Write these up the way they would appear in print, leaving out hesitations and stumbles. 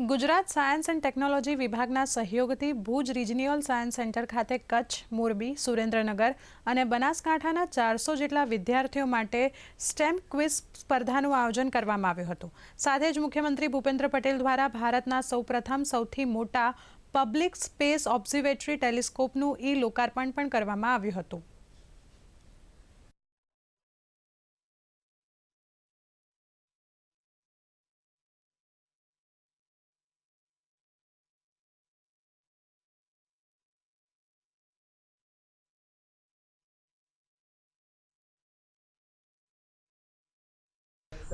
Gujarat science and technology વિભાગના સહયોગથી Bhuj regional science centre ખાતે કચ્છ, મોરબી, સુરેન્દ્રનગર અને બનાસકાંઠાના 400 જેટલા વિદ્યાર્થીઓ માટે સ્ટેમ ક્વિઝ સ્પર્ધાનું આયોજન કરવામાં આવ્યું હતું। સાથે જ મુખ્યમંત્રી ભૂપેન્દ્ર પટેલ દ્વારા ભારતના સૌપ્રથમ સૌથી મોટા પબ્લિક સ્પેસ ઓબ્ઝર્વેટરી ટેલિસ્કોપનું લોકાર્પણ પણ કરવામાં આવ્યું હતું।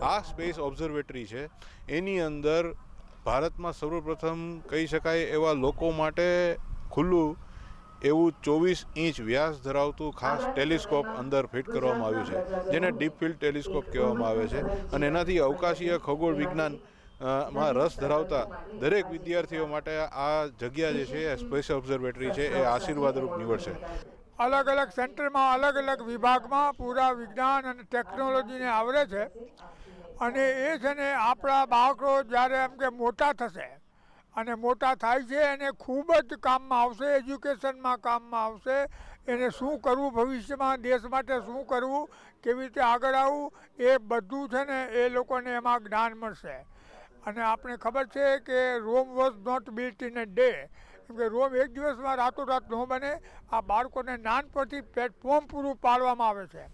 આ સ્પેસ ઓબ્ઝર્વેટરી છે એની અંદર ભારતમાં સર્વપ્રથમ કહી શકાય એવા લોકો માટે ખુલ્લું એવું 24 ઇંચ વ્યાસ ધરાવતું ખાસ ટેલિસ્કોપ અંદર ફિટ કરવામાં આવ્યું છે, જેને ડીપ ફિલ્ડ ટેલિસ્કોપ કહેવામાં આવે છે। અને એનાથી અવકાશીય ખગોળ વિજ્ઞાન માં રસ ધરાવતા દરેક વિદ્યાર્થીઓ માટે આ જગ્યા જે છે સ્પેસ ઓબ્ઝર્વેટરી છે એ આશીર્વાદરૂપ નીવડશે। अलग अलग सेंटर में अलग अलग विभाग में पूरा विज्ञान और टेक्नोलॉजी ने आवरे छे અને એ છે ને આપણા બાળકો જ્યારે એમ કે મોટા થશે અને મોટા થાય છે એને ખૂબ જ કામમાં આવશે, એજ્યુકેશનમાં કામમાં આવશે। એને શું કરવું ભવિષ્યમાં, દેશ માટે શું કરવું, કેવી રીતે આગળ આવવું, એ બધું છે ને એ લોકોને એમાં જ્ઞાન મળશે। અને આપણે ખબર છે કે Rome was not built in a day, કેમ કે રોમ એક દિવસમાં રાતોરાત ન બને। આ બાળકોને નાનપણથી પ્લેટફોર્મ પૂરું પાડવામાં આવે છે।